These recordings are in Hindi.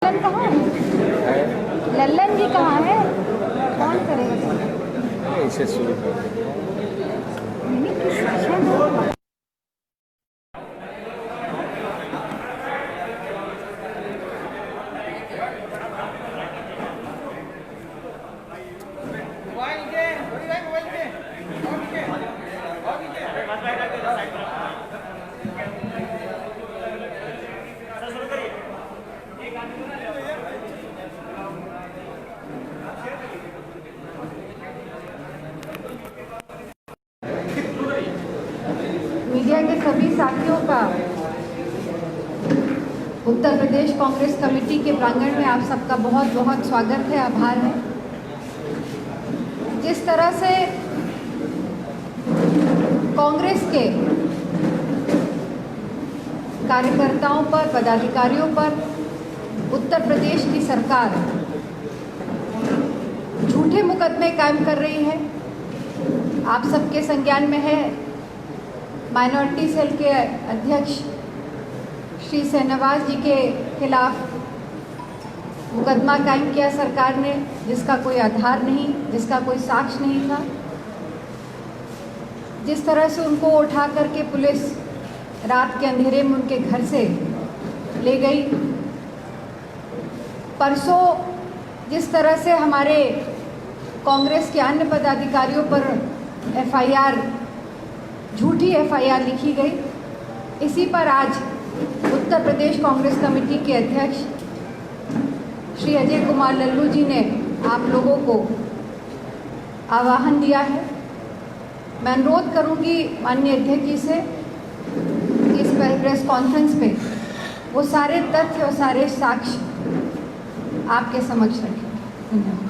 लल्लन कहाँ है? लल्लन जी कहाँ है? कौन करेगा? इसे शुरू कर मीडिया के सभी साथियों का उत्तर प्रदेश कांग्रेस कमेटी के प्रांगण में आप सबका बहुत बहुत स्वागत है, आभार है। जिस तरह से कांग्रेस के कार्यकर्ताओं पर, पदाधिकारियों पर उत्तर प्रदेश की सरकार झूठे मुकदमे कायम कर रही है, आप सबके संज्ञान में है। माइनॉरिटी सेल के अध्यक्ष श्री शहनवाज जी के खिलाफ मुकदमा कायम किया सरकार ने, जिसका कोई आधार नहीं, जिसका कोई साक्ष्य नहीं था। जिस तरह से उनको उठा करके पुलिस रात के अंधेरे में उनके घर से ले गई। परसों जिस तरह से हमारे कांग्रेस के अन्य पदाधिकारियों पर एफआईआर, झूठी एफआईआर लिखी गई, इसी पर आज उत्तर प्रदेश कांग्रेस कमेटी के अध्यक्ष श्री अजय कुमार लल्लू जी ने आप लोगों को आह्वान दिया है। मैं अनुरोध करूंगी माननीय अध्यक्ष जी से कि इस प्रेस कॉन्फ्रेंस पे वो सारे तथ्य और सारे साक्ष्य आपके समक्ष रखें। धन्यवाद।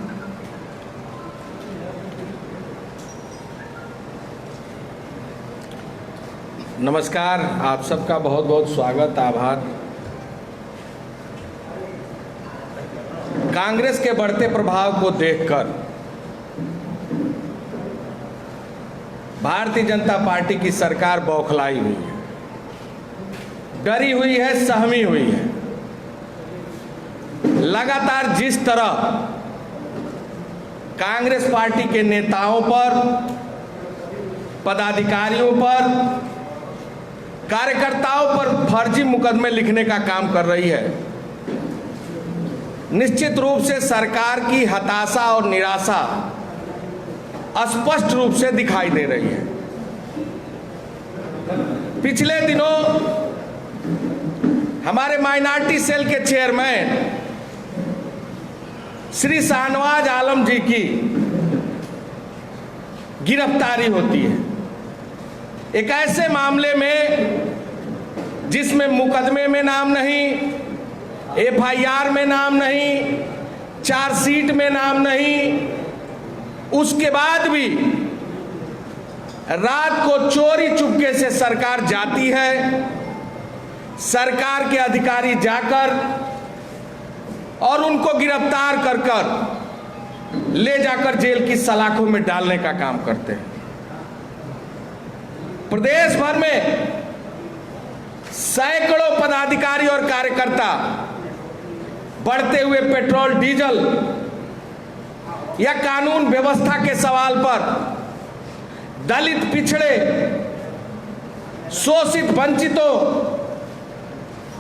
नमस्कार, आप सबका बहुत बहुत स्वागत, आभार। कांग्रेस के बढ़ते प्रभाव को देखकर भारतीय जनता पार्टी की सरकार बौखलाई हुई है, डरी हुई है, सहमी हुई है। लगातार जिस तरह कांग्रेस पार्टी के नेताओं पर, पदाधिकारियों पर, कार्यकर्ताओं पर फर्जी मुकदमे लिखने का काम कर रही है, निश्चित रूप से सरकार की हताशा और निराशा स्पष्ट रूप से दिखाई दे रही है। पिछले दिनों हमारे माइनॉरिटी सेल के चेयरमैन श्री शाहनवाज आलम जी की गिरफ्तारी होती है, एक ऐसे मामले में जिसमें मुकदमे में नाम नहीं, एफआईआर में नाम नहीं, चार्जशीट में नाम नहीं, उसके बाद भी रात को चोरी चुपके से सरकार जाती है। सरकार के अधिकारी जाकर और उनको गिरफ्तार कर कर ले जाकर जेल की सलाखों में डालने का काम करते हैं। प्रदेश भर में सैकड़ों पदाधिकारी और कार्यकर्ता बढ़ते हुए पेट्रोल डीजल या कानून व्यवस्था के सवाल पर दलित, पिछड़े, शोषित, वंचितों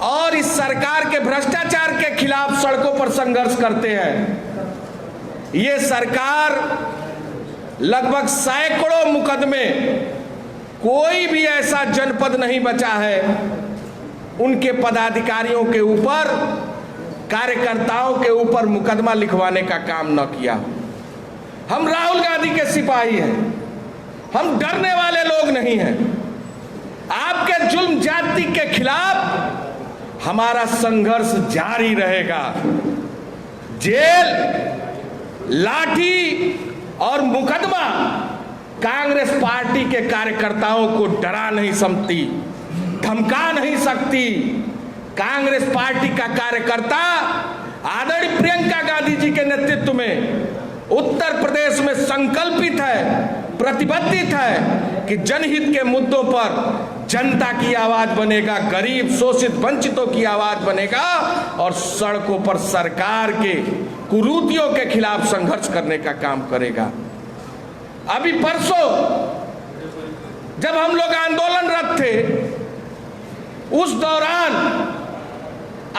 और इस सरकार के भ्रष्टाचार के खिलाफ सड़कों पर संघर्ष करते हैं। ये सरकार लगभग सैकड़ों मुकदमे, कोई भी ऐसा जनपद नहीं बचा है उनके पदाधिकारियों के ऊपर, कार्यकर्ताओं के ऊपर मुकदमा लिखवाने का काम न किया। हम राहुल गांधी के सिपाही हैं, हम डरने वाले लोग नहीं हैं। आपके जुल्म जाति के खिलाफ हमारा संघर्ष जारी रहेगा। जेल, लाठी और मुकदमा कांग्रेस पार्टी के कार्यकर्ताओं को डरा नहीं सकती, धमका नहीं सकती। कांग्रेस पार्टी का कार्यकर्ता आदरणीय प्रियंका गांधी जी के नेतृत्व में उत्तर प्रदेश में संकल्पित है, प्रतिबद्ध है कि जनहित के मुद्दों पर जनता की आवाज बनेगा, गरीब शोषित वंचितों की आवाज बनेगा और सड़कों पर सरकार के कुरीतियों के खिलाफ संघर्ष करने का काम करेगा। अभी परसों जब हम लोग आंदोलनरत थे, उस दौरान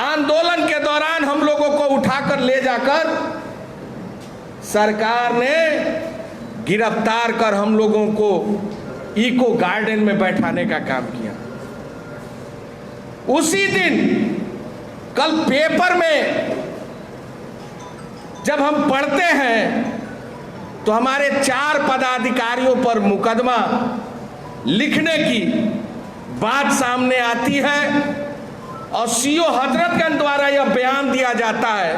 आंदोलन के दौरान हम लोगों को उठाकर ले जाकर सरकार ने गिरफ्तार कर हम लोगों को इको गार्डन में बैठाने का काम किया। उसी दिन कल पेपर में जब हम पढ़ते हैं तो हमारे 4 पदाधिकारियों पर मुकदमा लिखने की बात सामने आती है और सीओ हजरतगंज द्वारा यह बयान दिया जाता है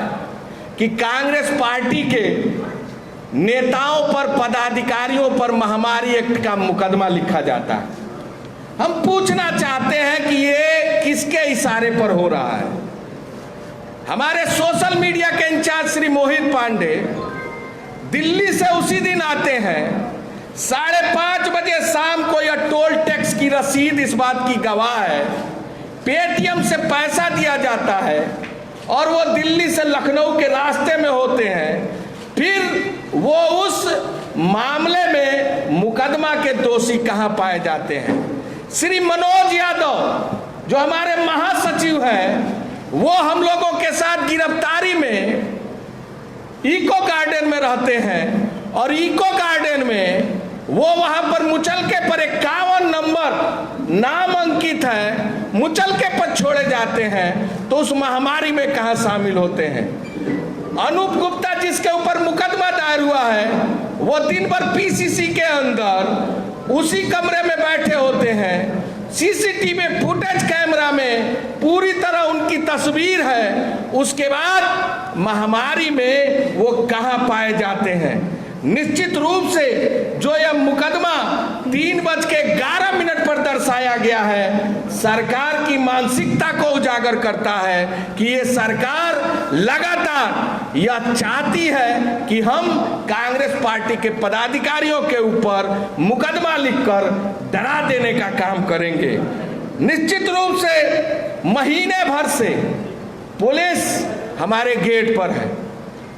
कि कांग्रेस पार्टी के नेताओं पर, पदाधिकारियों पर महामारी एक्ट का मुकदमा लिखा जाता है। हम पूछना चाहते हैं कि ये किसके इशारे पर हो रहा है। हमारे सोशल मीडिया के इंचार्ज श्री मोहित पांडे दिल्ली से उसी दिन आते हैं, 5:30 बजे शाम को यह टोल टैक्स की रसीद इस बात की गवाह है, पेटीएम से पैसा दिया जाता है और वो दिल्ली से लखनऊ के रास्ते में होते हैं। फिर वो उस मामले में मुकदमा के दोषी कहां पाए जाते हैं। श्री मनोज यादव जो हमारे महासचिव हैं, वो हम लोगों के साथ गिरफ्तारी में इको गार्डन में रहते हैं और इको गार्डन में वो वहां पर मुचलके पर 51 नंबर नाम अंकित है, मुचलके पर छोड़े जाते हैं, तो उस महामारी में कहां शामिल होते हैं। अनूप गुप्ता जिसके ऊपर मुकदमा दायर हुआ है, वो दिन भर पीसीसी के अंदर उसी कमरे में बैठे होते हैं, सीसीटीवी फुटेज कैमरा में पूरी तरह उनकी तस्वीर है, उसके बाद महामारी में वो कहां पाए जाते हैं। निश्चित रूप से जो यह मुकदमा 3:11 पर दर्शाया गया है, सरकार की मानसिकता को उजागर करता है कि ये सरकार लगातार यह चाहती है कि हम कांग्रेस पार्टी के पदाधिकारियों के ऊपर मुकदमा लिखकर डरा देने का काम करेंगे। निश्चित रूप से महीने भर से पुलिस हमारे गेट पर है,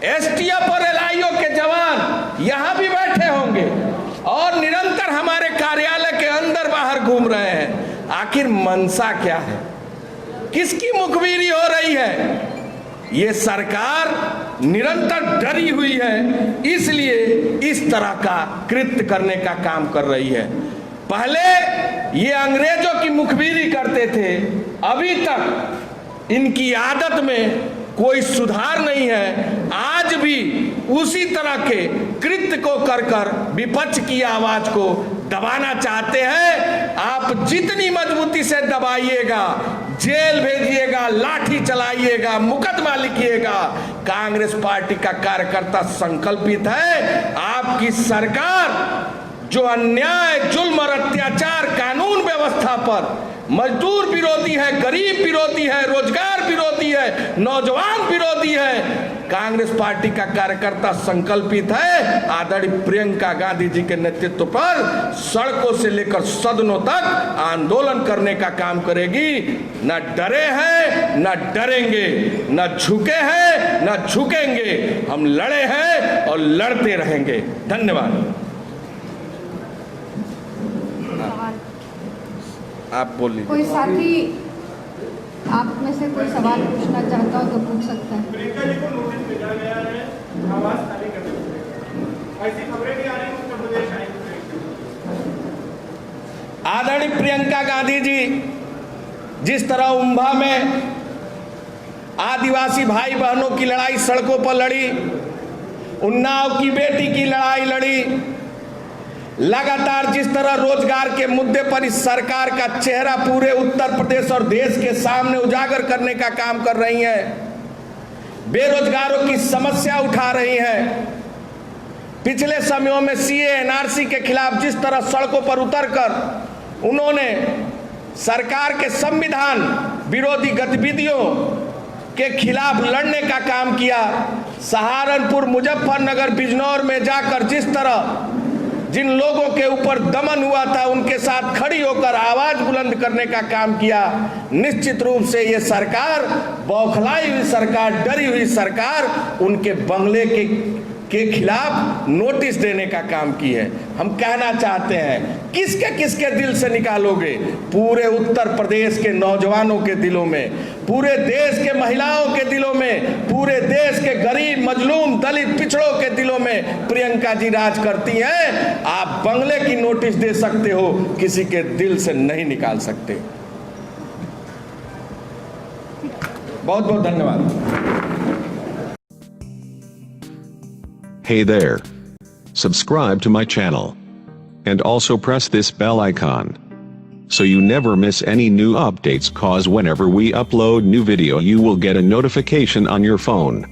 एसटीएफ और एलआईओ के जवान यहां भी बैठे होंगे और निरंतर हमारे कार्यालय के अंदर बाहर घूम रहे हैं। आखिर मंशा क्या है, किसकी मुखबिरी हो रही है? ये सरकार निरंतर डरी हुई है, इसलिए इस तरह का कृत्य करने का काम कर रही है। पहले ये अंग्रेजों की मुखबिरी करते थे, अभी तक इनकी आदत में कोई सुधार नहीं है। आज भी उसी तरह के कृत्य को कर विपक्ष की आवाज को दबाना चाहते हैं। आप जितनी मजबूती से दबाइएगा, जेल भेजिएगा, लाठी चलाइएगा, मुकदमा लिखिएगा, कांग्रेस पार्टी का कार्यकर्ता संकल्पित है आपकी सरकार जो अन्याय, जुल्म और अत्याचार कानून व्यवस्था पर मजदूर विरोधी है, गरीब विरोधी है, रोजगार विरोधी है, नौजवान विरोधी है, कांग्रेस पार्टी का कार्यकर्ता संकल्पित है आदरणीय प्रियंका गांधी जी के नेतृत्व पर सड़कों से लेकर सदनों तक आंदोलन करने का काम करेगी। न डरे हैं, न डरेंगे, न झुके हैं, न झुकेंगे। हम लड़े हैं और लड़ते रहेंगे। धन्यवाद। आप बोलिए। कोई साथी आप में से कोई सवाल पूछना चाहता हो तो पूछ सकता है। प्रियंका जी को नोटिस भेजा गया है आवाज खाली करने के लिए, ऐसी खबरें भी आ रही हैं उत्तर प्रदेश आएंगे। आदरणीय प्रियंका गांधी जी जिस तरह उम्भा में आदिवासी भाई बहनों की लड़ाई सड़कों पर लड़ी, उन्नाव की बेटी की लड़ाई लड़ी, लगातार जिस तरह रोजगार के मुद्दे पर इस सरकार का चेहरा पूरे उत्तर प्रदेश और देश के सामने उजागर करने का काम कर रही हैं, बेरोजगारों की समस्या उठा रही हैं, पिछले समयों में सीए एनआरसी के खिलाफ जिस तरह सड़कों पर उतरकर उन्होंने सरकार के संविधान विरोधी गतिविधियों के खिलाफ लड़ने का काम किया, सहारनपुर, मुजफ्फरनगर, बिजनौर में जाकर जिस तरह जिन लोगों के ऊपर दमन हुआ था उनके साथ खड़ी होकर आवाज बुलंद करने का काम किया। निश्चित रूप से ये सरकार, बौखलाई हुई सरकार, डरी हुई सरकार, उनके बंगले के खिलाफ नोटिस देने का काम की है। हम कहना चाहते हैं, किसके किसके दिल से निकालोगे? पूरे उत्तर प्रदेश के नौजवानों के दिलों में, पूरे देश के महिलाओं के दिलों में, पूरे देश के गरीब, मजलूम, दलित, पिछड़ों के दिलों में प्रियंका जी राज करती हैं। आप बंगले की नोटिस दे सकते हो, किसी के दिल से नहीं निकाल सकते। बहुत बहुत धन्यवाद। Hey there. Subscribe to my channel. And also press this bell icon. So you never miss any new updates, cause whenever we upload new video you will get a notification on your phone.